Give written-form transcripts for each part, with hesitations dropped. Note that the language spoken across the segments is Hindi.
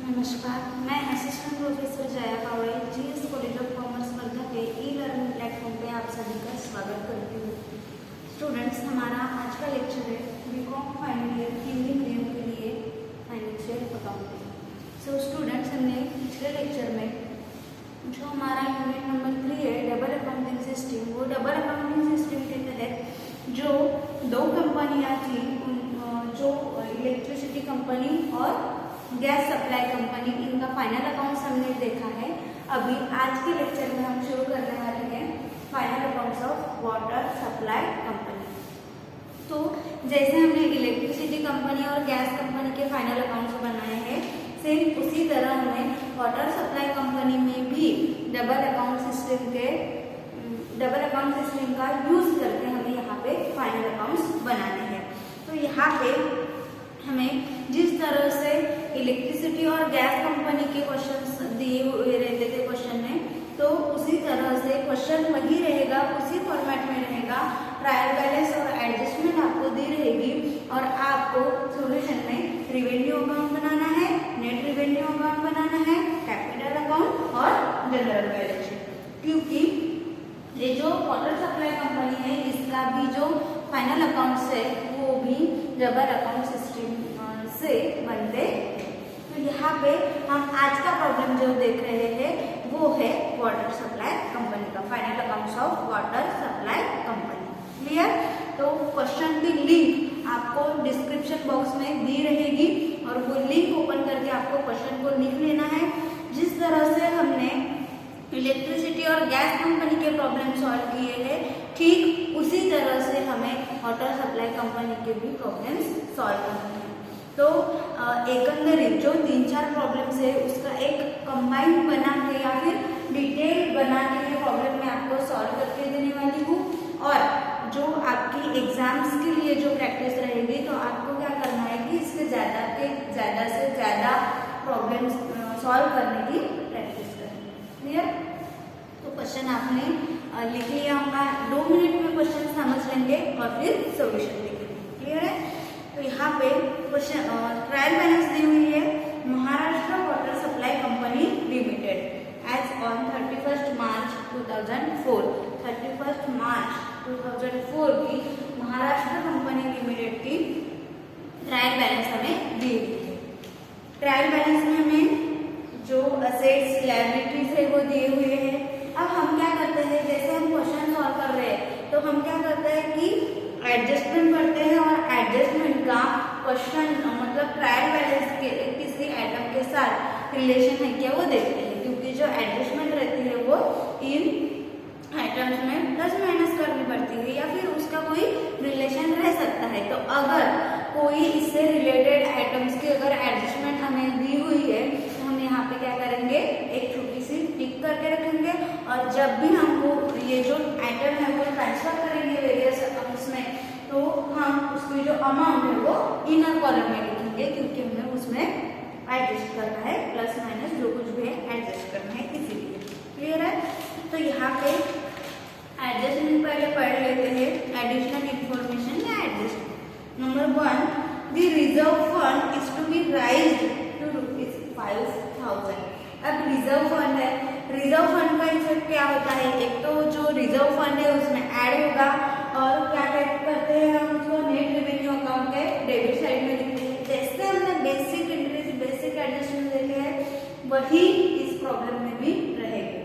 नमस्कार, मैं assistant professor Jaya Pawde GS college of commerce Wardha के ई लर्निंग प्लेटफॉर्म पे आप सभी का स्वागत करती हूँ। स्टूडेंट्स, हमारा आज का लेक्चर है BCom final year Hindi medium के लिए फाइनेंशियल अकाउंटिंग। सो स्टूडेंट्स, हमने पिछले लेक्चर में जो हमारा यूनिट नंबर 3 है डबल अकाउंटिंग सिस्टम, वो डबल अकाउंटिंग सिस्टम के तहत जो दो कंपनियाँ थी, जो इलेक्ट्रिसिटी कंपनी और गैस सप्लाई कंपनी, इनका फाइनल अकाउंट्स हमने देखा है। अभी आज के लेक्चर में हम शुरू करने वाले हैं final accounts of water supply company. तो जैसे हमने इलेक्ट्रिसिटी कंपनी और गैस कंपनी के फाइनल अकाउंट्स बनाए हैं, सेम उसी तरह हमें वाटर सप्लाई कंपनी में भी डबल अकाउंट सिस्टम का यूज करके हमें यहाँ पे फाइनल अकाउंट्स बनाने हैं। तो यहाँ पे हमें जिस तरह से इलेक्ट्रिसिटी और गैस कंपनी के क्वेश्चंस दिए हुए रहते थे क्वेश्चन में, तो उसी तरह से क्वेश्चन वही रहेगा, उसी फॉर्मेट में रहेगा। ट्रायल बैलेंस और एडजस्टमेंट आपको दी रहेगी और आपको सॉल्यूशन में रिवेन्यू अकाउंट बनाना है, नेट रिवेन्यू अकाउंट बनाना है, कैपिटल अकाउंट और जनरल बैलेंस शीट। क्योंकि ये जो वाटर सप्लाई कंपनी है, इसका भी जो फाइनल अकाउंट्स है वो भी डबल अकाउंट सिस्टम से बनते हैं। तो यहाँ पे हम आज का प्रॉब्लम जो देख रहे हैं वो है वाटर सप्लाई कंपनी का, final accounts of water supply company. Clear? तो क्वेश्चन की लिंक आपको डिस्क्रिप्शन बॉक्स में दी रहेगी और वो लिंक ओपन करके आपको क्वेश्चन को लिख लेना है। जिस तरह से हमने इलेक्ट्रिसिटी और गैस कंपनी के प्रॉब्लम सॉल्व किए हैं, ठीक उसी तरह से हमें वाटर सप्लाई कंपनी के भी प्रॉब्लम्स सॉल्व करने हैं। तो एकंदरित जो 3-4 प्रॉब्लम्स है उसका एक कंबाइंड बना के या फिर डिटेल बना के ये प्रॉब्लम मैं आपको सॉल्व करके देने वाली हूँ। और जो आपकी एग्जाम्स के लिए जो प्रैक्टिस रहेगी, तो आपको क्या करना है कि इसके ज़्यादा से ज़्यादा प्रॉब्लम्स सॉल्व करने की प्रैक्टिस करनी है। क्लियर? तो क्वेश्चन आपने लिख लिया होगा, 2 मिनट में क्वेश्चन समझ लेंगे और फिर सोल्यूशन लिखेंगे। क्लियर है? तो यहाँ पे क्वेश्चन ट्रायल बैलेंस दी हुई है, Maharashtra water supply company limited as on 31 मार्च 2004। 31 मार्च 2004 की महाराष्ट्र कंपनी लिमिटेड की ट्रायल बैलेंस हमें दी हुई है। ट्रायल बैलेंस में हमें जो असेट्स लायबिलिटीज है वो दिए हुए हैं। अब हम क्या करते हैं, जैसे हम क्वेश्चन सॉल्व कर रहे हैं तो हम क्या करते हैं कि एडजस्टमेंट करते हैं और एडजस्टमेंट का क्वेश्चन मतलब ट्रायल बैलेंस के किसी आइटम के साथ रिलेशन है क्या वो देखते हैं। क्योंकि जो एडजस्टमेंट रहती है वो इन आइटम्स में प्लस माइनस करनी पड़ती है या फिर उसका कोई रिलेशन रह सकता है। तो अगर कोई इससे रिलेटेड आइटम्स की अगर एडजस्टमेंट हमें दी हुई है तो हम यहाँ पे क्या करेंगे, एक छोटी सी टिक करके रखेंगे और जब भी हमको ये जो आइटम है वो ट्रांसफर करेंगे वेरियस अकाउंट्स में, तो हम उसकी जो अमाउंट है वो इनर कॉलम में लिखेंगे, क्योंकि हमें उसमें एडजस्ट करना है, प्लस माइनस जो कुछ भी है एडजस्ट करना है, इसीलिए। क्लियर है? तो यहाँ पे एडजस्टमेंट पहले पढ़ लेते हैं, एडिशनल इंफॉर्मेशन या adjustment. Number 1, the reserve fund is to be raised to ₹5,000। अब रिजर्व फंड है, रिजर्व फंड का इफेक्ट क्या होता है, एक तो जो रिजर्व फंड है उसमें ऐड होगा और क्या करते हैं हम उसको नेट रेवेन्यू अकाउंट के डेबिट साइड में लिखते हैं। जैसे हमने बेसिक इंटरेस्ट, बेसिक एडजस्टमेंट देखे हैं, वही इस प्रॉब्लम में भी रहेगी।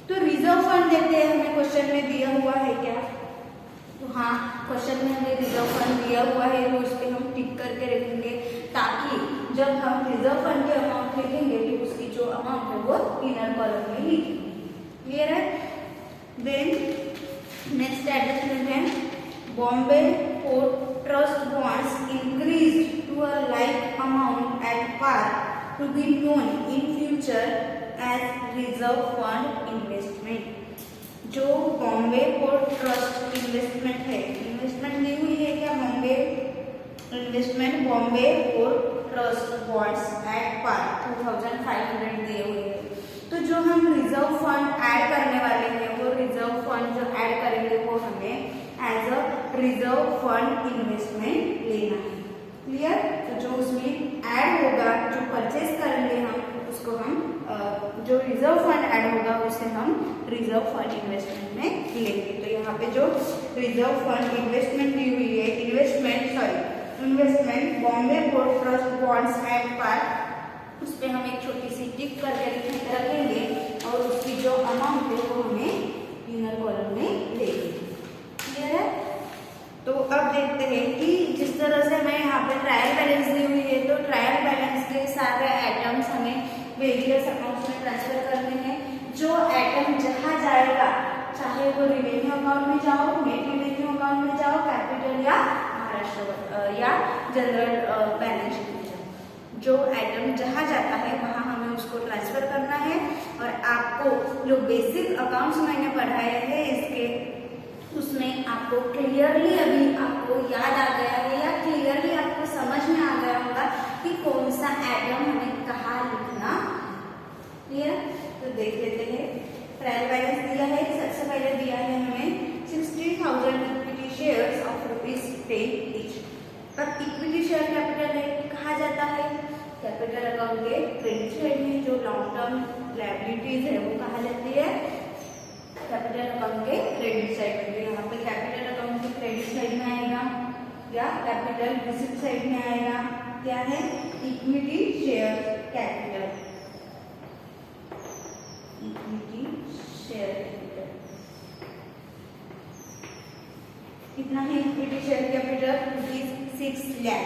तो रिजर्व फंड देते हैं, हमें क्वेश्चन में दिया हुआ है क्या, तो हाँ क्वेश्चन में हमें रिजर्व फंड दिया हुआ है, वो उस पर हम टिक करके रखेंगे ताकि जब हम रिजर्व फंड के अमाउंट लिखेंगे तो उसकी जो अमाउंट है वो इनर कॉलम में लिखेंगे। क्लियर है? देन नेक्स्ट एडजस्टमेंट है, Bombay port trust bonds increase to a like amount at par to be known in future as reserve fund investment. जो बॉम्बे पोर्ट ट्रस्ट इन्वेस्टमेंट है, इन्वेस्टमेंट दी हुई है क्या, Bombay investment Bombay port trust bonds at par 2500 दिए हुए हैं। तो जो हम रिजर्व फंड ऐड करने वाले हैं, वो रिजर्व फंड जो ऐड करेंगे वो हमें as a reserve fund investment लेना है। क्लियर? तो जो उसमें ऐड होगा, जो परचेज करेंगे हम जो रिजर्व फंड ऐड होगा उसे हम रिजर्व फंड इन्वेस्टमेंट में लेंगे। तो यहाँ पे जो रिजर्व फंड इन्वेस्टमेंट दी हुई है, investment Bombay port trust bonds at par, उस पर हम एक छोटी सी टिक करके रखेंगे और उसकी जो अमाउंट है वो हमें इनर कॉलम में लेंगे। क्लियर है? तो अब देखते हैं कि जिस तरह से हमें यहाँ पे ट्रायल बैलेंस दी हुई है, तो ट्रायल बैलेंस के सारे आइटम्स हमें वेरियस अकाउंट्स में ट्रांसफर करने हैं। जो आइटम जहाँ जाएगा, चाहे वो रिवेन्यू अकाउंट में जाओ, नेट रिवेन्यू अकाउंट में जाओ, कैपिटल या महाराष्ट्र या जनरल बैलेंस शीट में जाओ, जो आइटम जहाँ जाता है वहाँ हमें उसको ट्रांसफर करना है। और आपको जो बेसिक अकाउंट्स मैंने पढ़ाए हैं इसके, उसमें आपको क्लियरली अभी आपको याद आ गया है या क्लियरली आपको समझ में आ गया होगा कि कौन सा आइटम हमें कहाँ लिखना। क्लियर? तो देख लेते हैं। ट्रायल बैलेंस दिया है, सबसे पहले दिया है हमें 60,000 इक्विटी शेयर्स ऑफ ₹10 ईच। पर इक्विटी शेयर कैपिटल है, कहाँ जाता है? कैपिटल अकाउंट के क्रेडिट साइड में। जो लॉन्ग टर्म लायबिलिटीज है वो कहाँ जाती है? कैपिटल अकाउंट के क्रेडिट साइड में। तो यहाँ पे कैपिटल अकाउंट के क्रेडिट साइड में आएगा या कैपिटल रिसिप्ट साइड में आएगा। क्या है? Equity share capital. Equity share capital कितना है? Equity share capital ₹6 lakh.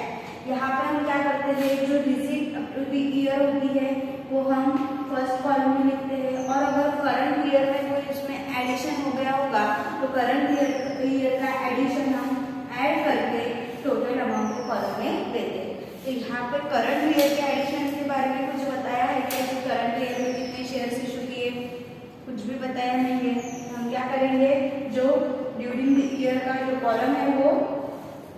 यहाँ पे हम क्या करते हैं, जो receipt up to the year होती है वो हम फर्स्ट कॉलम में लिखते हैं, और अगर करंट ईयर में कोई उसमें एडिशन हो गया होगा तो करंट ईयर का एडिशन हम ऐड करके टोटल अमाउंट को कॉलम में देते हैं। तो यहाँ पे करंट ईयर के एडिशन के बारे में कुछ बताया है क्या? करंट ईयर में कितने शेयर्स इशू किए, कुछ भी बताया नहीं है। हम क्या करेंगे, जो ड्यूरिंग द ईयर का जो कॉलम है वो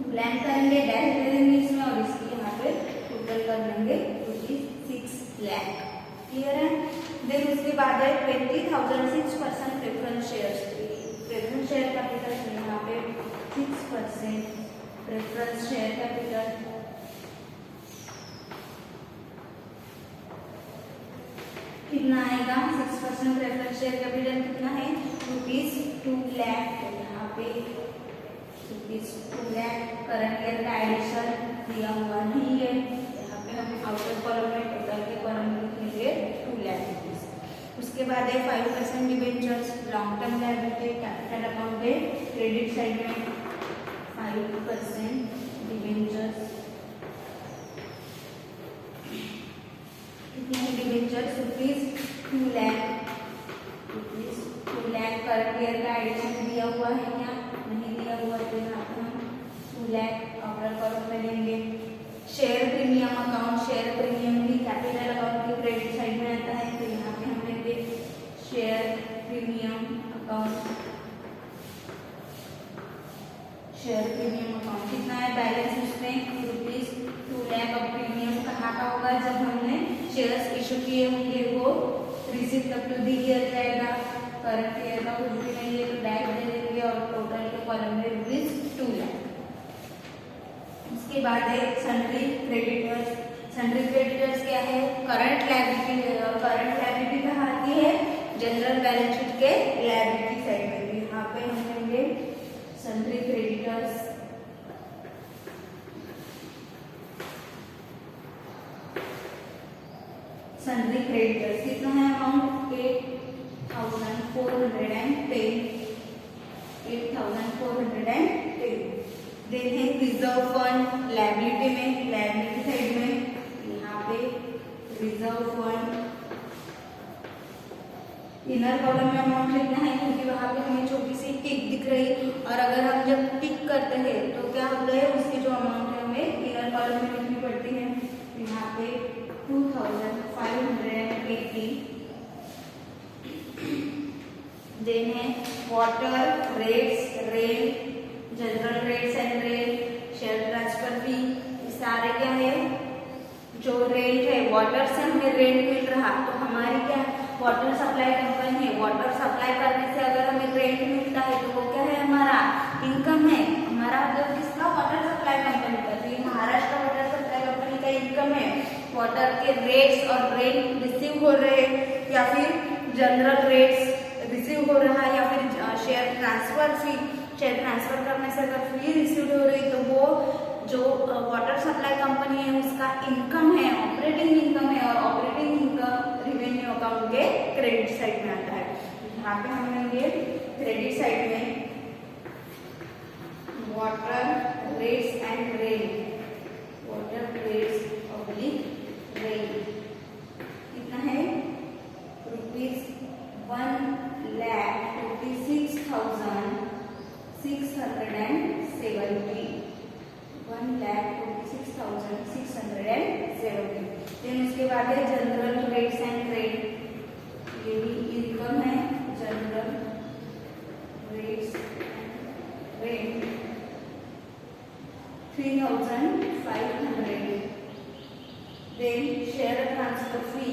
ब्लैंक करेंगे, डैश दे देंगे इसमें, और इसकी यहाँ पे टोटल कर लेंगे ₹6 लाख। क्लियर है? देन उसके बाद है 20,000 6% preference shares. Preference share capital यहाँ पे 6% प्रेफरेंस शेयर कैपिटल। कितना आएगा? 6% प्रेफरेंस शेयर कैपिटल कितना है? ₹2 लाख। यहाँ पे ₹2 लाख। करंट ईयर का एडिशन दिया हुआ नहीं है, यहाँ पे हम आउटर कॉलम में टोटल के कॉलम में लिखेंगे ₹2 लाख। उसके बाद है 5% debentures, long term liability, capital account के क्रेडिट साइड में 5% डिबेंचर्स। कितने debentures? ₹2 lakh. ₹2 lakh. Current year का एडिशन दिया हुआ है या नहीं दिया हुआ, तो यहाँ पे हम 2 लाख आउटर कॉलम में लेंगे। Share premium account, share premium भी कैपिटल अकाउंट के क्रेडिट साइड में आता है, तो यहाँ पे हम लेंगे share premium account. Share premium account कितना है बैलेंस उसमें? ₹2 लाख। अब प्रीमियम कहाँ का होगा? जब हमने शेयर्स इशू किए होंगे वो receipt up to the year जाएगा। करंट ईयर का कुछ भी नहीं है तो डैश दे देंगे, और टोटल के कॉलम में ₹2 लाख। उसके बाद है सन्ड्री क्रेडिटर्स। सन्ड्री क्रेडिटर्स क्या है? करंट लायबिलिटी है, और करंट लायबिलिटी कहाँ आती है? जनरल बैलेंस शीट के लायबिलिटी साइड में। यहाँ पे हम लेंगे सन्ड्री क्रेडिटर्स। सन्ड्री क्रेडिटर्स कितना है अमाउंट? 8,410। देन है रिजर्व फंड लायबिलिटी में, लायबिलिटी साइड में यहाँ पे रिजर्व फंड। इनर कॉलम में अमाउंट लिखना है क्योंकि वहाँ पे हमें छोटी सी टिक दिख रही, और अगर हम जब टिक करते हैं तो क्या होता है, उसकी जो अमाउंट है हमें इनर कॉलम में लिखनी पड़ती है। यहाँ पे 2,580। देन है water rates, rail, general rates and rail, share transfer फी। सारे क्या है? जो रेंट है, वाटर से हमें रेंट मिल रहा, तो हमारी क्या वाटर सप्लाई कंपनी है, वाटर सप्लाई करने से अगर हमें रेंट मिलता है तो वो क्या है? हमारा इनकम है। हमारा मतलब किसका? वाटर सप्लाई कंपनी का। तो ये महाराष्ट्र वाटर सप्लाई कंपनी का इनकम है। वाटर के रेट्स और रेंट रिसीव हो रहे हैं, या फिर जनरल रेट्स रिसीव हो रहा है, या फिर share transfer fee, share transfer करने से अगर फी रिसीव हो रही तो वो जो वाटर सप्लाई कंपनी है उसका इनकम है, ऑपरेटिंग इनकम है, और ऑपरेटिंग इनकम रिवेन्यू अकाउंट के क्रेडिट साइड में आता है। यहाँ पे हम लेंगे क्रेडिट साइड में water rates and rain, water rates oblique rain कितना है ₹1,56,600 1,56,670 1,56,670। देन उसके बाद है जनरल रेट्स एंड रेट, ये भी इनकम है, general rates and rate 3,500। Then share transfer fee,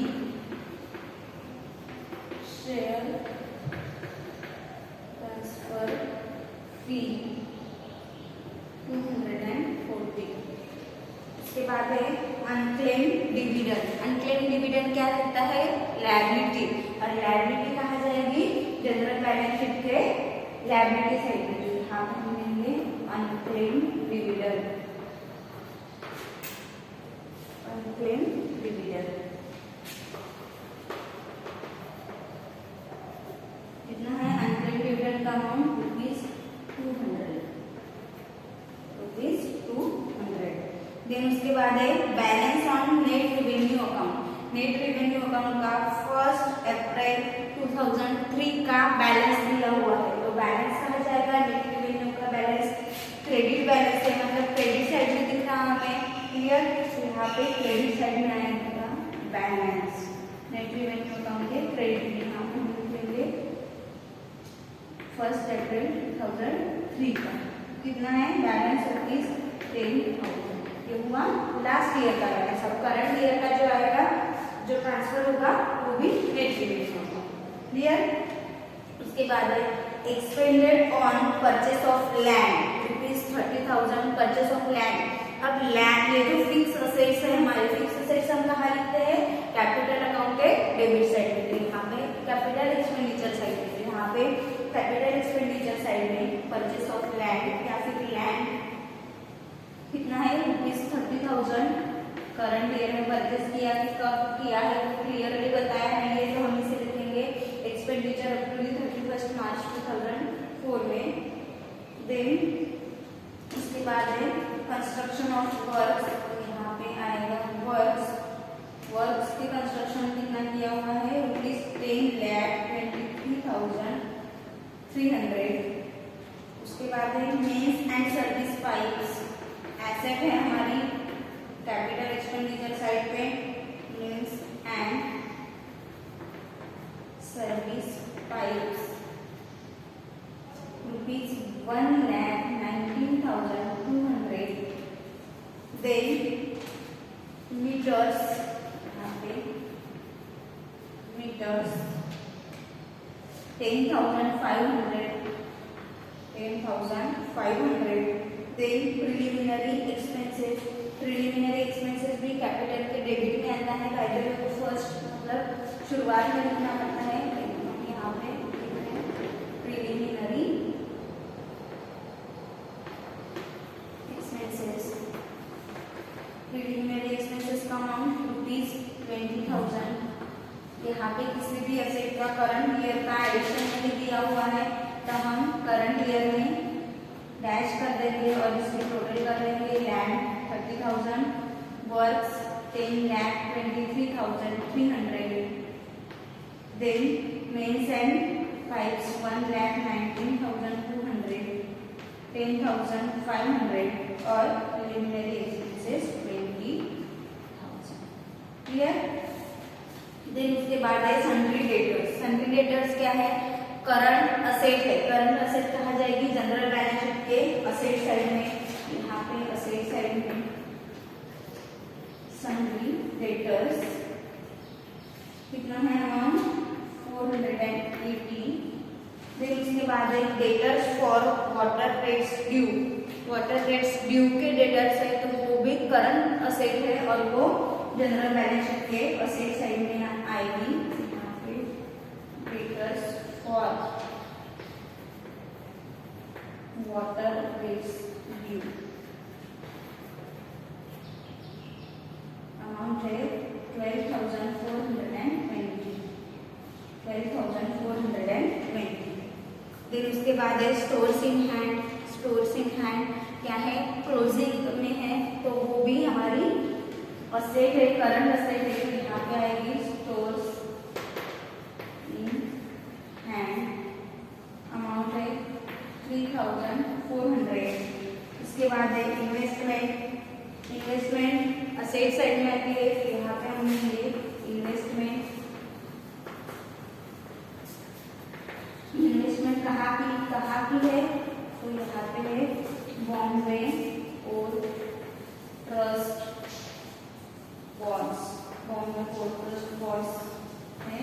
share transfer fee 240। इसके बाद है अनक्लेम डिविडेंड। अनक्लेम डिविडेंड क्या रहता है, लायबिलिटी, और लायबिलिटी कहा जाएगी जनरल बैलेंस शीट के लायबिलिटी साइड में। यहाँ पर हम लेंगे अनक्लेम डिविडेंड, अनक्लेम डिविडेंड कितना है, अनक्लेम डिविडेंड का अमाउंट ₹200। देन उसके बाद है balance on net revenue account. Net revenue account का 1 अप्रैल 2003 का बैलेंस दिया हुआ है, तो बैलेंस कहा जाएगा नेट रिवेन्यू का बैलेंस, क्रेडिट बैलेंस है, मतलब क्रेडिट साइड में दिख रहा हमें, क्लियर। यहाँ पे क्रेडिट साइड में आएगा बैलेंस नेट रिवेन्यू अकाउंट के क्रेडिट में, यहाँ पे हम लिखेंगे 1 अप्रैल 2003 का कितना है बैलेंस ₹10,000। ये हुआ लास्ट ईयर का बैलेंस। अब करंट ईयर का जो आएगा, जो ट्रांसफर होगा वो भी नेट रिवेन्यू होगा, क्लियर। उसके बाद है expanded on purchase of land ₹30,000 purchase of land. अब लैंड, ये जो फिक्स असेट्स है हमारे, फिक्स असेट्स हम कहाँ लिखते हैं, कैपिटल अकाउंट के डेबिट साइड में। यहाँ पे कैपिटल एक्सपेंडिचर साइड में, यहाँ पे कैपिटल एक्सपेंडिचर साइड में परचेस ऑफ लैंड या फिर लैंड कितना है ₹30,000 करंट ईयर में परचेस किया, कब किया है क्लियरली बताया है ये, तो हम इसे लिखेंगे एक्सपेंडिचर अप टू 31 मार्च 2004 में। देन उसके बाद है कंस्ट्रक्शन ऑफ वर्क्स, यहाँ पे आएगा वर्क्स, वर्क्स के कंस्ट्रक्शन कितना किया हुआ है ₹10,23,300। उसके बाद है mains and service pipes, asset है हमारी कैपिटल एक्सपेंडिचर साइड पे, mains and service pipes ₹1,19,200। Then meters, यहाँ पे meters 10,500। Then preliminary expenses, preliminary expenses भी कैपिटल के डेबिट में आता है, बाय द फर्स्ट मतलब शुरुआत में लिखना पड़ता है, यहाँ पे प्रिलिमिनरी एक्सपेंसेस, प्रिलिमिनरी एक्सपेंसेस का अमाउंट ₹20,000। यहाँ पे किसी भी एसेट का करंट ईयर का एडिशन नहीं दिया हुआ है, तो हम करंट ईयर में डैश कर देंगे और इसमें टोटल कर लेंगे land 30,000, works 10,23,300। Then mains and pipes 1,19,200, 10,500 और प्रिलिमिनरी एक्सपेंसेस 20,000, क्लियर। देन उसके बाद है सन्ड्री डेटर्स। सन्ड्री डेटर्स क्या है, करंट असेट है, करंट असेट कहा जाएगी जनरल बैलेंस शीट के असेट साइड में, यहाँ पे असेट साइड में सन्ड्री डेटर्स कितना है अमाउंट 480। देन उसके बाद है debtors for water rates due, water rates due के डेटर्स है, तो वो भी करंट असेट है और वो जनरल बैलेंस शीट के असेट साइड में आएगी, यहाँ पे water residue amount है 12,420 देन उसके बाद है स्टोर्स इन हैंड क्या है क्लोजिंग में है तो वो भी हमारी असेट है करंट असेट है यहाँ पे आएगी स्टोर्स इन हैंड अमाउंट है 3,400 उसके बाद है इन्वेस्टमेंट असेट साइड में आती है यहाँ पे हम लेंगे इन्वेस्टमेंट कहाँ की है तो यहाँ पे है बॉम्बे और ट्रस्ट बॉन्ड्स है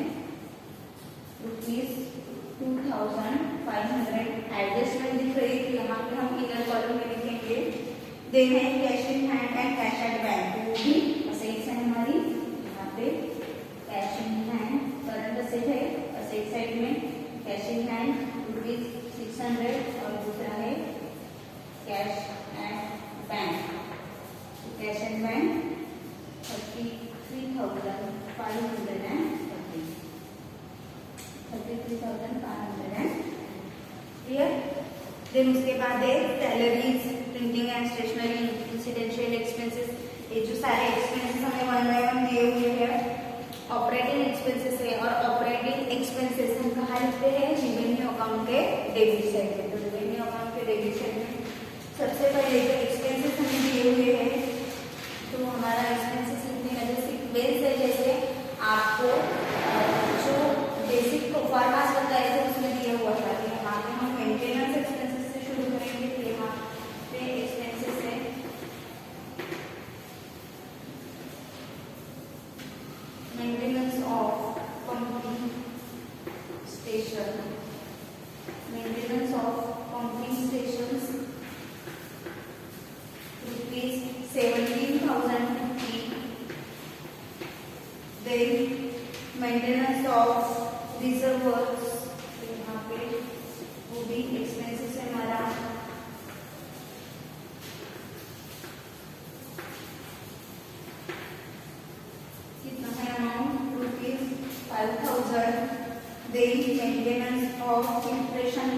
₹2,500 एडजस्टमेंट दिख रही थी यहाँ पे हम इनर कॉलम में लिखेंगे देन है cash in hand and cash at bank वो भी असेट्स है हमारी यहाँ पे cash in hand current asset है असेट साइड में कैश इन हैंड ₹600 और दूसरा है cash at bank cash at bank 33,500 clear. Then उसके बाद है salaries printing and stationery incidental expenses ये जो सारे एक्सपेंसेस हमें 1 बाय 1 दिए हुए हैं ऑपरेटिंग एक्सपेंसेस है और ऑपरेटिंग एक्सपेंसेस हम कहाँ लिखते हैं रेवेन्यू अकाउंट के डेबिट साइड पे तो रेवेन्यू अकाउंट के डेबिट साइड में सबसे पहले जो एक्सपेंसेस हमें दिए हुए हैं तो हमारा एक्सपेंसेस लिखने का जो सीक्वेंस है जैसे आपको जो बेसिक फॉर्मास बताए थे उसमें दिया हुआ था कि यहाँ पे हम मेंटेनेंस एक्सपेंसेस से शुरू करेंगे तो यहाँ पे एक्सपेंसेस है maintenance of pumping station ₹17,050 then maintenance of reservoirs यहाँ पे वो भी एक्सपेंसेस है हमारा कितना है amount ₹5,000 then maintenance of filtration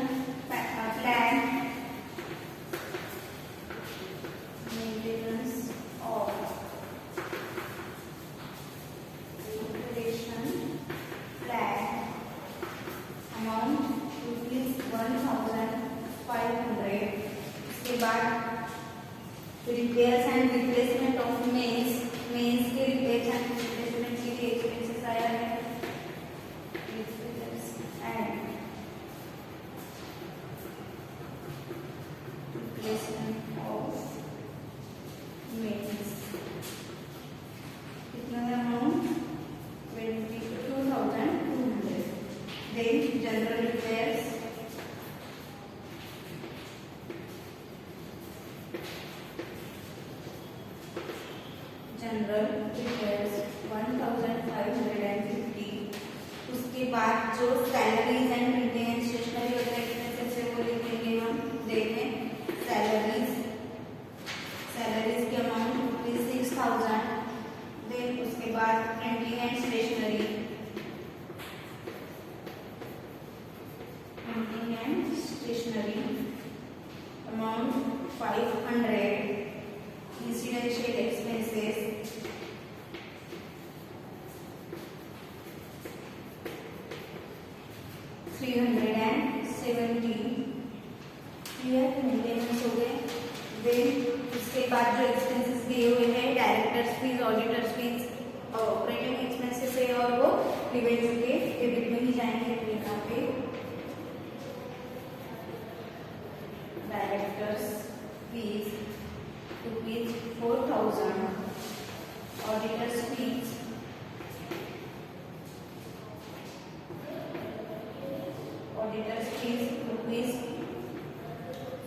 plan repairs and replacement of mains के रिपेयर्स एंड रिप्लेसमेंट के लिए एक्सपेंसेस आया है repairs and replacement of mains कितना है amount 22,200 then general repairs general repairs 1,550 उसके बाद जो salaries and printing and stationery वगैरह एक्सपेंसेस है वो लिखेंगे हम देखें सैलरीज की अमाउंट 6,000 देन उसके बाद printing and stationery amount 500 incidental expenses 370 clear maintenance हो गए देन उसके बाद जो एक्सपेंसेस दिए हुए हैं directors fees auditors fees operating expenses है और वो रिवेन्यू के डेबिट में ही जाएंगे यहाँ पे डायरेक्टर्स फीस ₹4,000 ऑडिटर्स फीस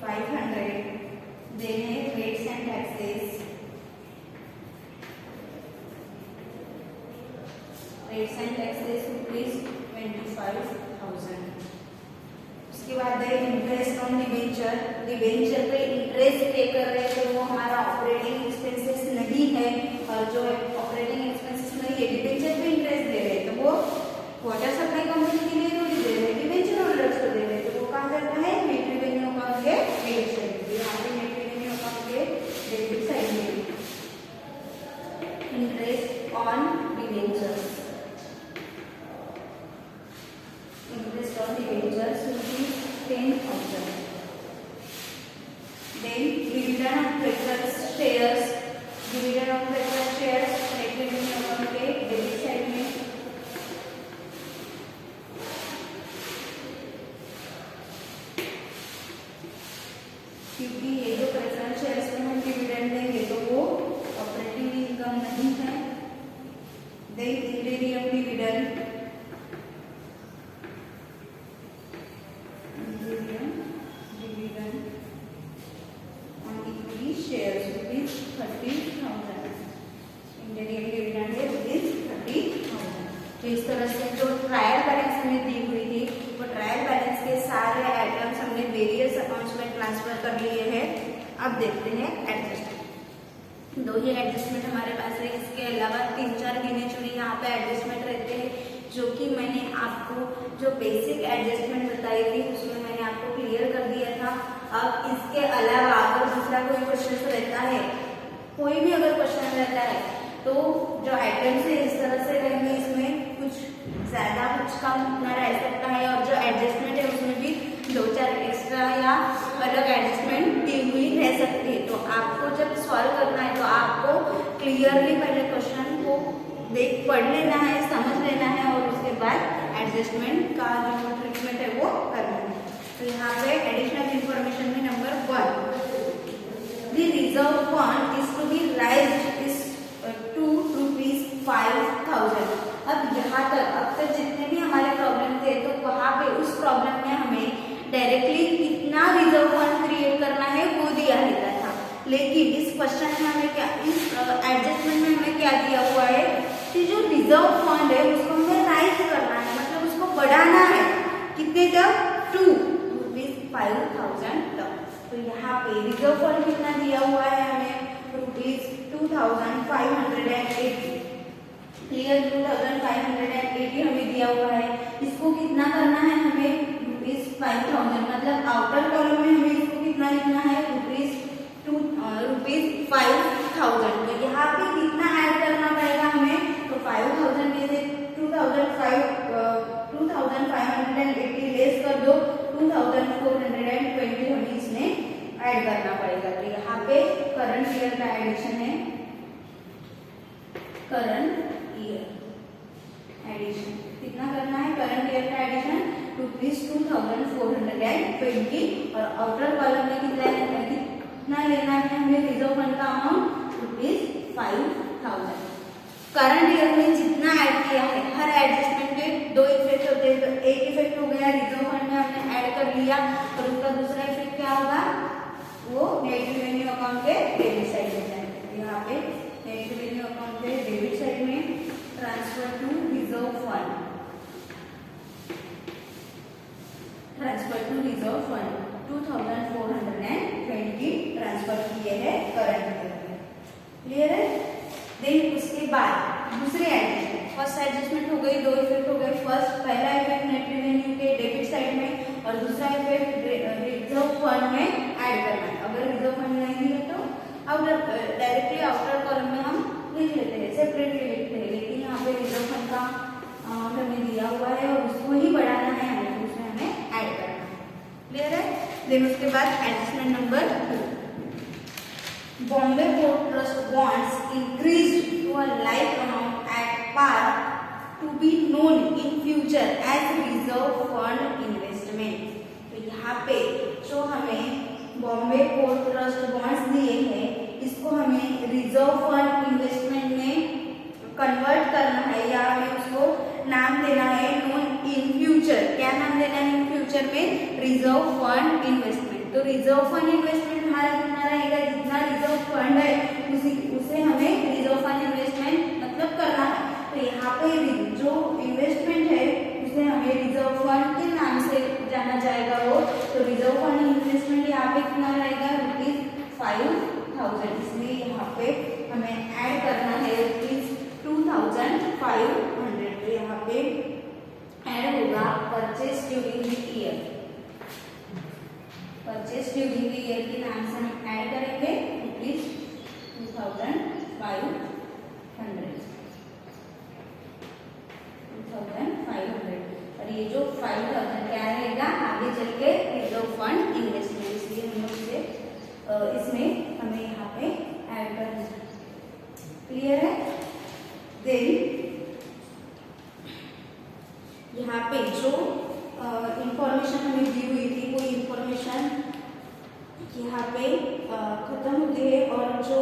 ₹500 देने रेट्स एंड टैक्सेस ₹25,000 उसके बाद है इंटरेस्ट ऑन डिबेंचर, डिबेंचर पे इंटरेस्ट पे कर रहे हैं तो वो हमारा ऑपरेटिंग एक्सपेंसेस नहीं है, और जो ऑपरेटिंग एक्सपेंसेस नहीं है डिबेंचर पे इंटरेस्ट दे रहे हैं तो वो वाटर सप्लाई कंपनी के लिए थोड़ी दे रहे हैं, डिबेंचर होल्डर्स को दे रहे हैं, तो वो कहाँ जाता है नेट रेवेन्यू अकाउंट के डेबिट साइड में। यहाँ पे नेट रेवेन्यू अकाउंट के डेबिट साइड में interest on debentures, interest on debentures will be 10,000. Then dividend on preferred shares, dividend on preferred shares net revenue account के debit side में क्योंकि ये जो preferred shares में हम dividend देंगे तो वो operating income नहीं है। Then interim dividend shares rupees 30,000, Indian dividend है रुपीज 30,000। तो इस तरह से जो ट्रायल बैलेंस हमें दी हुई थी वो ट्रायल बैलेंस के सारे आइटम्स हमने वेरियस अकाउंट्स में ट्रांसफर कर लिए हैं। अब देखते हैं एडजस्टमेंट। दो ही एडजस्टमेंट हमारे पास है, इसके अलावा 3-4 गिने चुने यहाँ पे एडजस्टमेंट रहते हैं, जो कि मैंने आपको जो बेसिक एडजस्टमेंट बताई थी उसमें मैंने आपको क्लियर कर दिया था। अब इसके अलावा अगर दूसरा कोई क्वेश्चन रहता है, कोई भी अगर क्वेश्चन रहता है तो जो आइटम्स है इस तरह से रहेंगे, इसमें कुछ ज्यादा कुछ कम उतना रह सकता है, और जो एडजस्टमेंट है उसमें भी 2-4 एक्स्ट्रा या अलग एडजस्टमेंट दी हुई रह सकती है। तो आपको जब सॉल्व करना है तो आपको क्लियरली पहले क्वेश्चन को पढ़ लेना है, समझ लेना है, और उसके बाद एडजस्टमेंट का जो ट्रीटमेंट है वो करना है। तो यहाँ पे एडिशनल इंफॉर्मेशन में number 1, the reserve fund is to be raised is to ₹5,000। अब यहाँ तक अब तक जितने भी हमारे प्रॉब्लम थे तो वहाँ पे उस प्रॉब्लम में हमें डायरेक्टली कितना रिजर्व फंड क्रिएट करना है वो दिया रहता था, लेकिन इस क्वेश्चन में हमें क्या, इस एडजस्टमेंट में हमें क्या दिया हुआ है कि जो रिजर्व फंड है उसको हमें राइज करना है, मतलब उसको बढ़ाना है। कितने तक? ₹5,000 तक। तो यहाँ पे रिजर्व फंड कितना दिया हुआ है हमें? ₹2,580। क्लियर? 2,580 हमें दिया हुआ है। इसको कितना करना है हमें? ₹5,000, मतलब आउटर कॉलम में हमें इसको कितना लिखना है? ₹5,000। तो यहाँ पे कितना ऐड करना पड़ेगा हमें? तो 5,000 में से 2,580 लेस कर दो, 2,420 हमें इसमें ऐड करना पड़ेगा। तो यहाँ पे करंट ईयर का एडिशन है, करंट ईयर एडिशन कितना करना है? करंट ईयर का एडिशन ₹2,420, और आउटर कॉलम में कितना लेना है हमें रिजर्व फंड का अमाउंट? ₹5,000। करंट ईयर में जितना ऐड किया है, हर एडजस्टमेंट के 2 इफेक्ट होते हैं। तो एक इफेक्ट हो गया रिजर्व फंड में हमने ऐड कर लिया, और उसका दूसरा इफेक्ट क्या होगा? वो नेट रेवेन्यू अकाउंट के डेबिट साइड में जाएगा। यहाँ पे नेट रेवेन्यू अकाउंट के डेबिट साइड में transfer to reserve fund, transfer to reserve fund 2,420 transfer किए हैं करंट ईयर में। क्लियर है? देन उसके बाद दूसरे एडजस्टमेंट, फर्स्ट एडजस्टमेंट हो गई, 2 इफेक्ट हो गए। पहला इफेक्ट नेट रेवेन्यू के डेबिट साइड में, और दूसरा इफेक्ट रिजर्व फंड में ऐड करना है। अगर रिजर्व फंड नहीं है तो डायरेक्टली आउटर कॉलम में हम लिख लेते हैं, सेपरेटली लिखते हैं, लेकिन यहाँ पे रिजर्व फंड का अमाउंट हमें दिया हुआ है और उसको ही बढ़ाना है हमें, उसमें हमें ऐड करना है। क्लियर है? देन उसके बाद adjustment number 2, Bombay Port Trust bonds increased to a like amount at par to be known in future as reserve fund investment। तो यहाँ पे जो हमें बॉम्बे पोर्ट ट्रस्ट बॉन्ड्स दिए हैं, इसको हमें रिजर्व फंड इन्वेस्टमेंट में कन्वर्ट करना है, या हमें उसको नाम देना है नोन इन फ्यूचर। क्या नाम देना है इन फ्यूचर में? Reserve fund investment. तो रिजर्व फंड इन्वेस्टमेंट हमारा कितना रहेगा? जितना रिजर्व फंड है उसे हमें रिजर्व फंड इन्वेस्टमेंट मतलब करना है। तो यहाँ पे जो इन्वेस्टमेंट है उसे हमें रिजर्व फंड के नाम से जाना जाएगा, वो purchase during the year, purchase during the year के नाम से हम ऐड करेंगे ₹2500, 2500। और ये जो 5000 क्या रहेगा आगे चल के रिजर्व फंड इन्वेस्टमेंट, इसलिए हम उसे इसमें हमें यहाँ पे ऐड करना है। क्लियर है? देन यहाँ पे जो इंफॉर्मेशन हमें दी हुई थी वो इंफॉर्मेशन यहाँ पे खत्म होती है, और जो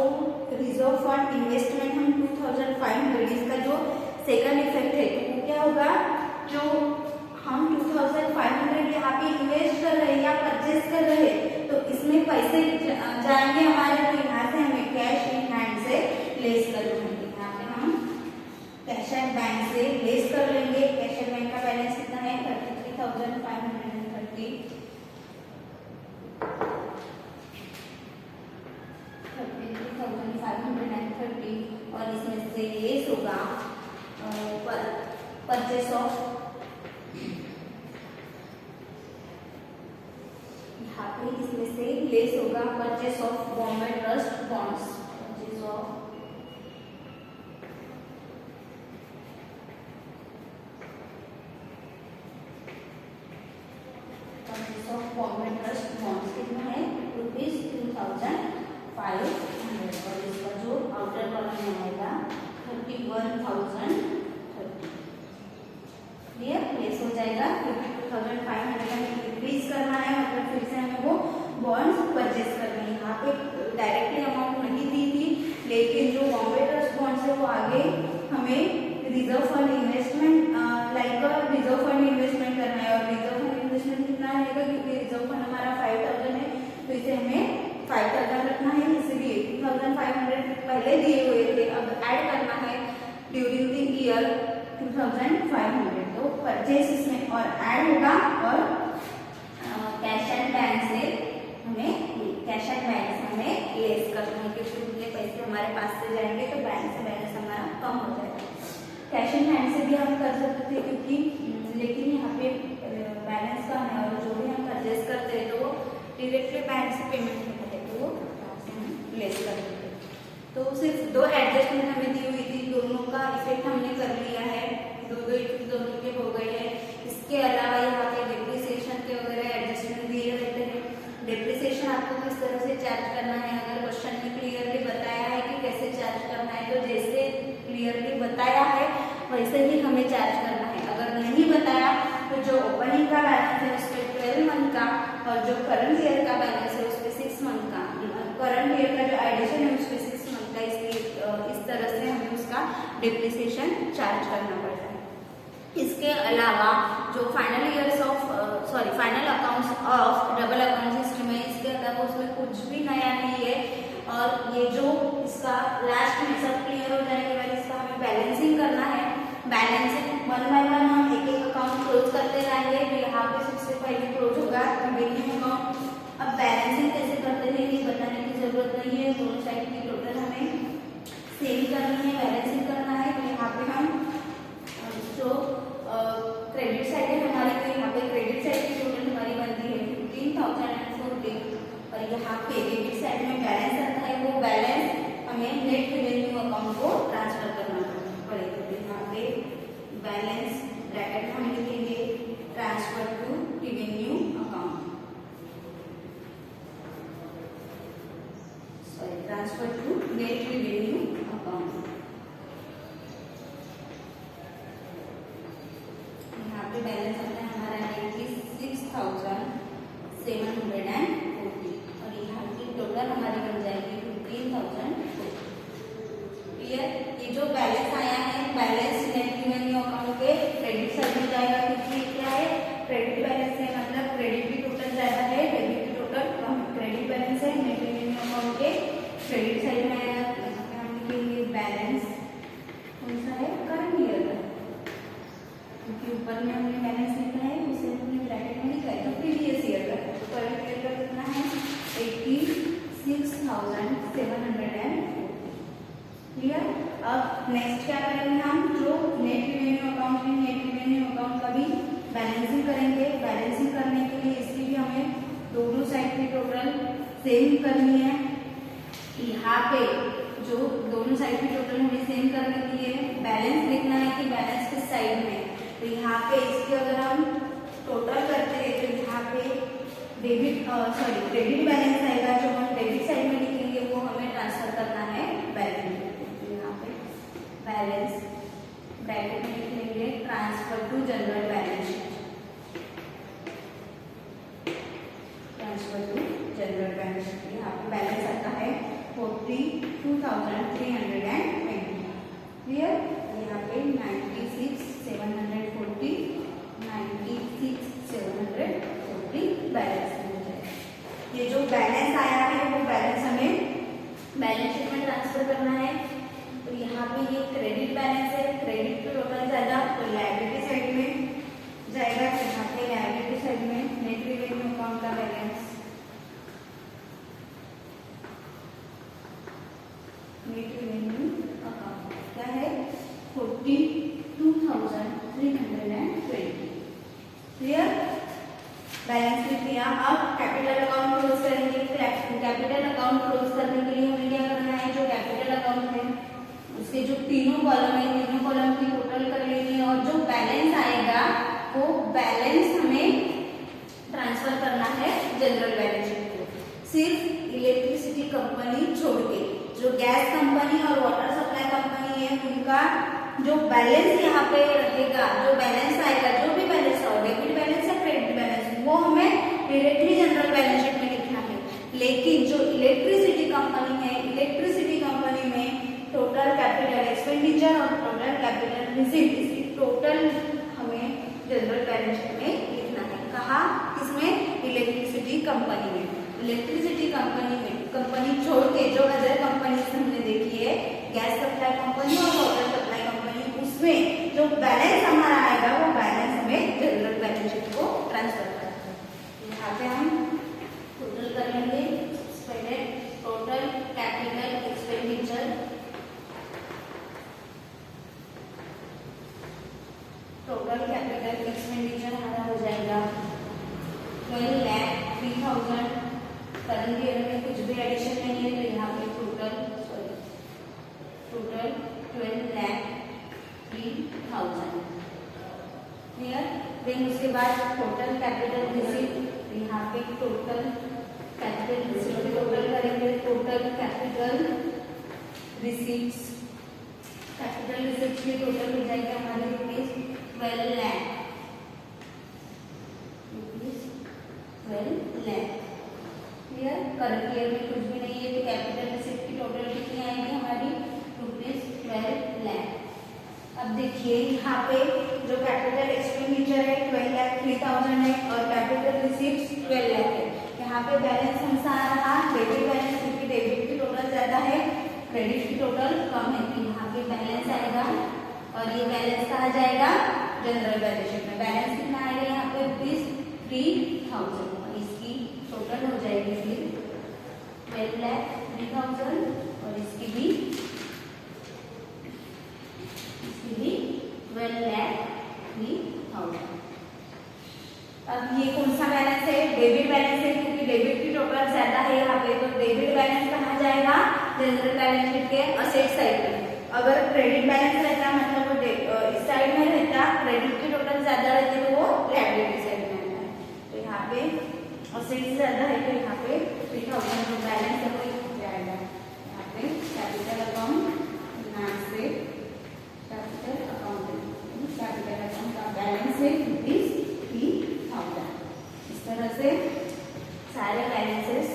रिजर्व फंड इन्वेस्टमेंट हम 2500, इसका जो सेकंड इफेक्ट है तो वो क्या होगा, जो हम 2500 यहाँ पे इन्वेस्ट कर रहे हैं या परचेज कर रहे हैं तो इसमें पैसे जाएंगे हमारे, तो यहाँ से हमें कैश इन हैंड से लेस कर लेंगे। यहाँ पे हम कैश एट बैंक से लेस कर लेंगे। कैश एट बैंक का बैलेंस कितना है 33,530, 33,530, और इसमें से लेस होगा परचेस ऑफ, यहाँ पे इसमें से लेस होगा purchase of Bombay trust bonds, purchase of Bombay trust bonds कितना है ₹2,500, और इसका जो आउटर कॉलम आएगा 31,030। क्लियर? लेस हो जाएगा 52,500 हमें इंक्रीज करना है, मतलब फिर से हमें वो बॉन्ड्स परचेज करने हैं। यहाँ पे डायरेक्टली अमाउंट नहीं दी थी, लेकिन जो बॉम्बे ट्रस्ट बॉन्ड्स है वो आगे हमें reserve fund investment reserve fund investment करना है, और रिजर्व फंड इन्वेस्टमेंट कितना रहेगा, क्योंकि रिजर्व फंड हमारा 5000 है तो इसे हमें 5000 रखना है, इसलिए 2500 पहले दिए हुए थे, अब ऐड करना है ड्यूरिंग द ईयर 2500, तो परचेज इसमें और ऐड होगा, और कैश एट बैंक से हमें लेस करना है, क्योंकि उतने पैसे हमारे पास से जाएंगे तो बैंक से बैलेंस हमारा कम हो जाएगा। कैश इन हैंड से भी हम कर सकते थे, क्योंकि लेकिन यहाँ पे बैलेंस कम है, और जो भी हम परचेज करते हैं तो वो डायरेक्टली बैंक से पेमेंट होता है, तो वो लेस कर देते हैं। तो सिर्फ 2 एडजस्टमेंट हमें दी हुई थी, दोनों का इफेक्ट हमने कर लिया है, दोनों के हो गए हैं। इसके अलावा यहाँ पे डिप्रिसिएशन के वगैरह एडजस्टमेंट दिए रहते हैं। डिप्रिसिएशन आपको किस तरह से चार्ज करना है, अगर क्वेश्चन में क्लियरली बताया है कि कैसे चार्ज करना है, तो जैसे क्लियरली बताया है वैसे ही हमें चार्ज करना है। अगर नहीं बताया तो जो ओपनिंग का बैलेंस है उस पर 12 मंथ का, और जो करंट ईयर का बैलेंस है उस पर 6 मंथ का, करंट ईयर का जो एडिशन है उस पर 6 मंथ का, इसलिए इस तरह से हमें उसका डिप्रिसिएशन चार्ज करना पड़ता है। इसके अलावा जो final accounts of double account system है, इसके अलावा उसमें कुछ भी नया नहीं है, और ये जो इसका लास्ट में सब क्लियर हो जाने के बाद इसका हमें बैलेंसिंग करना है। बैलेंसिंग 1 बाय 1 हम एक अकाउंट क्लोज करते जाएंगे, तो यहाँ पे सबसे पहले क्लोज होगा रिमेनिंग अकाउंट। अब बैलेंसिंग कैसे करते हैं ये बताने की जरूरत नहीं है, दोनों साइड की टोटल हमें सेम करनी है, बैलेंसिंग करना है। तो यहाँ पे हम जो क्रेडिट साइड है हमारी, तो यहाँ पे क्रेडिट साइड की टोटल हमारी बनती है 15,040, और यहाँ पे डेबिट साइड में बैलेंस आता है, वो बैलेंस हमें नेट रेवेन्यू अकाउंट को ट्रांसफर करना पड़ेगा। तो यहाँ पे बैलेंस ब्रैकेट में हम लिखेंगे transfer to revenue account, transfer to net revenue account. यहाँ पे बैलेंस आता है हमारा 96,740, और यहाँ की टोटल हमारी बन जाएगी 15,040। क्लियर? ये जो बैलेंस आया है बैलेंस नेट रेवेन्यू अकाउंट के क्रेडिट साइड में जाएगा, क्योंकि क्या है क्रेडिट बैलेंस है, मतलब क्रेडिट भी टोटल ज्यादा है, डेबिट भी टोटल कम। क्रेडिट बैलेंस है नेट रेवेन्यू अकाउंट के क्रेडिट साइड में आएगा, हम लिखेंगे बैलेंस कौन सा है करंट ईयर का, क्योंकि ऊपर में हमने बैलेंस लिखा है उसे हमने ब्रैकेट में लिखा है तो प्रीवियस ईयर का। तो करंट ईयर का कितना है 86,740। क्लियर? अब नेक्स्ट क्या करेंगे हम, जो नेट रेवेन्यू अकाउंट है, नेट रेवेन्यू अकाउंट का भी बैलेंसिंग करेंगे। बैलेंसिंग करने के लिए इसकी भी हमें दोनों साइड की टोटल सेम करनी है। यहाँ पे जो दोनों साइड की टोटल हमें सेम करने के लिए बैलेंस देखना है कि बैलेंस किस साइड में। तो यहाँ पे इसकी अगर हम टोटल करते हैं तो यहाँ पे क्रेडिट बैलेंस आएगा, जो हम डेबिट साइड में लिखेंगे वो हमें ट्रांसफर करना है बैलेंस। तो यहाँ पे बैलेंस ब्रैकेट में लिख लेंगे transfer to general balance sheet, transfer to general balance sheet. यहाँ पे बैलेंस आता है 42,320। क्लियर? यहाँ पे 96,740 बैलेंस हो जाए। ये जो बैलेंस आया है वो बैलेंस हमें बैलेंस शीट में ट्रांसफर करना है। तो यहाँ पे ये क्रेडिट बैलेंस है, क्रेडिट तो टोटल जाएगा तो लायबिलिटी साइड में जाएगा। तो यहाँ पे लायबिलिटी साइड में नेट रिवेन्यू अकाउंट का बैलेंस, नेट रिवेन्यू अकाउंट क्या है 42,320। क्लियर? बैलेंस लिख दिया। अब कैपिटल अकाउंट क्लोज करेंगे। कैपिटल अकाउंट क्लोज करने के लिए हमें क्या करना है, जो कैपिटल अकाउंट है उसके जो तीनों कॉलम है, तीनों कॉलम की टोटल कर लेनी है और जो बैलेंस आएगा वो बैलेंस हमें ट्रांसफर करना है जनरल बैलेंस शीट को। सिर्फ इलेक्ट्रिसिटी कंपनी छोड़ के जो गैस कंपनी और वाटर सप्लाई कंपनी है उनका जो बैलेंस यहाँ पे रहेगा, जो बैलेंस आएगा, जो भी बैलेंस हो, डेबिट बैलेंस या क्रेडिट बैलेंस, वो हमें डायरेक्टली जनरल बैलेंस शीट में लिखना है। लेकिन जो इलेक्ट्रिसिटी कंपनी है, इलेक्ट्रिसिटी कंपनी में टोटल कैपिटल एक्सपेंडिचर और टोटल कैपिटल रिसीव्ड, इसकी टोटल हमें जनरल बैलेंस शीट में लिखना है। कहा? इसमें इलेक्ट्रिसिटी कंपनी में। इलेक्ट्रिसिटी कंपनी में कंपनी छोड़ के जो अदर कंपनी हमने देखी है, गैस सप्लाई कंपनी और वाटर सप्लाई कंपनी, उसमें जो बैलेंस हमारा आएगा वो बैलेंस हमें जनरल बैलेंस शीट को ट्रांसफर करना है। यहाँ पे हम टोटल कर लेंगे। पहले total capital expenditure, total capital expenditure हमारा हो जाएगा 12,03,000। करंट ईयर में कुछ भी एडिशन नहीं है तो यहाँ पे टोटल 12,03,000। क्लियर? देन उसके बाद टोटल कैपिटल रिसीव्ड, यहाँ पे टोटल कैपिटल रिसीव्ड टोटल करेंगे। टोटल कैपिटल रिसीव्ड्स, कैपिटल रिसीव्ड्स की टोटल हो जाएगी हमारी rupees 12 lakh. Clear? Current year में कुछ भी नहीं है तो कैपिटल रिसीव्ड की टोटल कितनी आएगी हमारी ₹12 लाख। अब देखिए यहाँ पे जो कैपिटल एक्सपेंडिचर है 12,03,000 है और कैपिटल रिसीव्ड्स 12 लाख है। यहाँ पे बैलेंस कौन सा आ रहा? डेबिट बैलेंस, क्योंकि डेबिट की टोटल ज्यादा है, क्रेडिट की टोटल कम है। तो यहाँ पे बैलेंस आएगा और ये बैलेंस कहा जाएगा जनरल बैलेंस शीट में। बैलेंस कितना आएगा यहाँ पे ₹3,000 और इसकी टोटल हो जाएगी फिर 12,03,000 और इसकी भी 12,03,000। अब ये कौन सा बैलेंस है? डेबिट बैलेंस है, क्योंकि डेबिट की टोटल ज्यादा है यहाँ पे, तो डेबिट बैलेंस कहा जाएगा जनरल बैलेंस शीट के असेट साइड में। अगर क्रेडिट बैलेंस रहता मतलब वो इस साइड में रहता, क्रेडिट की टोटल ज्यादा रहती तो वो लायबिलिटी साइड में रहता है। तो यहाँ पे असेट ज्यादा है तो यहाँ पे 3,000 जो बैलेंस है वो जाएगा। यहाँ पे कैपिटल अकाउंट, कैपिटल अकाउंट का बैलेंस है ₹3,000। इस तरह से सारे बैलेंसेस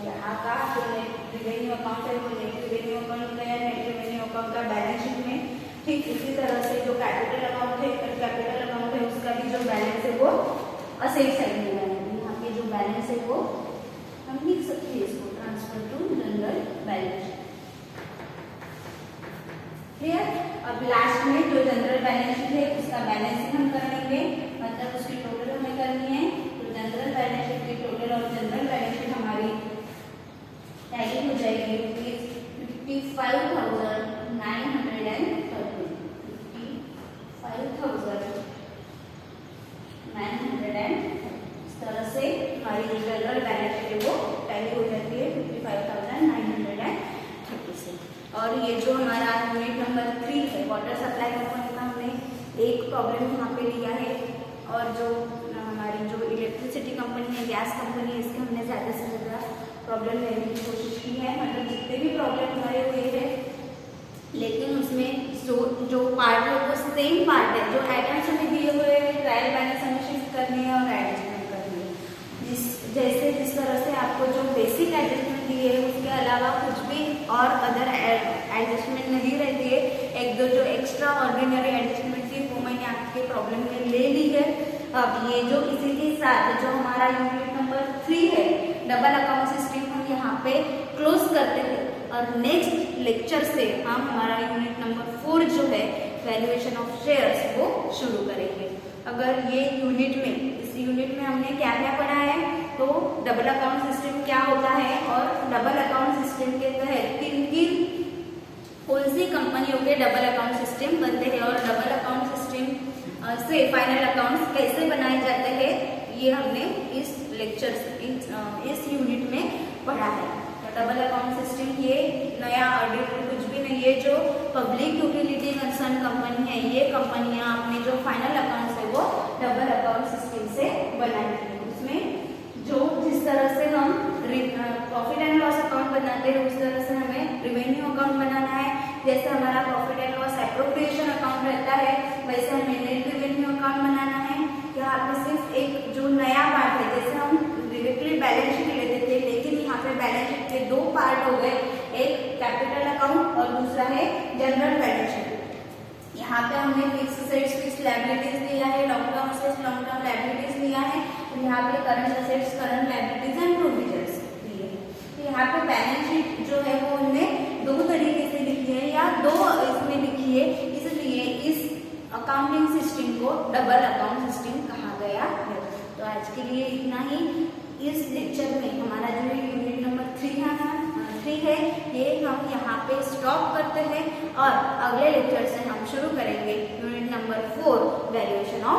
यहाँ का जो नेट रिवेन्यू अकाउंट है वो नेट रिवेन्यू अकाउंट का या नेट रिवेन्यू अकाउंट का बैलेंस शीट में, ठीक इसी तरह से जो कैपिटल अकाउंट है, कैपिटल अकाउंट है उसका भी जो बैलेंस है वो असेट साइड में जाएगा। यहाँ पे जो बैलेंस है वो हम लिख सकते हैं इसको transfer to general balance sheet. Clear? अब लास्ट में जो जनरल बैलेंस शीट है उसका बैलेंसिंग हम कर लेंगे, मतलब उसकी टोटल हमें करनी है। तो जनरल बैलेंस शीट की टोटल और जनरल बैलेंस शीट हमारी टैली हो जाएगी ₹55,930। और ये जो हमारा यूनिट नंबर 3 है वाटर सप्लाई कंपनी का, हमने एक प्रॉब्लम यहाँ पे लिया है और जो हमारी जो इलेक्ट्रिसिटी कंपनी है, गैस कंपनी है, इसके हमने ज़्यादा से ज़्यादा प्रॉब्लम लेने की कोशिश की है, मतलब जितने भी प्रॉब्लम हमारे हुए हैं, लेकिन उसमें जो पार्ट है वो सेम पार्ट है, जो आइटम्स हमें दिए हुए हैं ट्रायल बैलेंस हमें शिफ्ट करनी है और एडजस्टमेंट करनी है। जिस तरह से आपको जो बेसिक एडजस्टमेंट दिए है उसके अलावा कुछ भी और अदर एडजस्टमेंट नहीं रहती है, एक दो जो एक्स्ट्रा ऑर्डिनरी एडजस्टमेंट थी वो मैंने आपके प्रॉब्लम में ले ली है। अब ये जो इसी के साथ जो हमारा यूनिट नंबर 3 है डबल अकाउंट सिस्टम, हम यहाँ पे क्लोज करते हैं और नेक्स्ट लेक्चर से हम हमारा यूनिट नंबर 4 जो है वैल्यूएशन ऑफ शेयर्स वो शुरू करेंगे। अगर ये यूनिट में, इस यूनिट में हमने क्या क्या पढ़ा है, तो डबल अकाउंट सिस्टम क्या होता है और डबल अकाउंट सिस्टम के तहत किन कौन सी कंपनियों के डबल अकाउंट सिस्टम बनते हैं और डबल अकाउंट सिस्टम से फाइनल अकाउंट्स कैसे बनाए जाते हैं, ये हमने इस लेक्चर इस यूनिट में पढ़ा है। डबल अकाउंट सिस्टम ये नया ऑडिट कुछ भी नहीं है, जो पब्लिक यूटिलिटी कंसर्न कंपनी है, ये कंपनियां अपने जो फाइनल अकाउंट्स है वो डबल अकाउंट सिस्टम से बनाएंगे। उसमें जो जिस तरह से हम प्रॉफिट एंड लॉस अकाउंट बनाते हैं उस तरह से हमें रिवेन्यू अकाउंट बनाना है। जैसे हमारा profit and loss appropriation account रहता है वैसे हमें नेट रेवेन्यू अकाउंट बनाना है। यहाँ पे सिर्फ एक जो नया पार्ट है, जैसे हम डायरेक्टली बैलेंस शीट लेते थे, लेकिन यहाँ पे बैलेंस शीट के दो पार्ट हो गए, एक कैपिटल अकाउंट और दूसरा है जनरल बैलेंस शीट। यहाँ पे हमने फिक्स असेट्स फिक्स लायबिलिटीज लिया है, long term assets long term liabilities लिया है, और यहाँ पे current assets current liabilities and provisions लिए। तो यहाँ पे बैलेंस शीट जो है वो हमने दो तरीके से लिखी है या दो इसमें लिखी है, इसलिए इस अकाउंटिंग सिस्टम को डबल अकाउंट सिस्टम कहा गया है। तो आज के लिए इतना ही। इस लेक्चर में हमारा जो यूनिट नंबर 3 है ये हम यहाँ पे स्टॉप करते हैं और अगले लेक्चर से हम शुरू करेंगे यूनिट नंबर 4 वैल्यूएशन ऑफ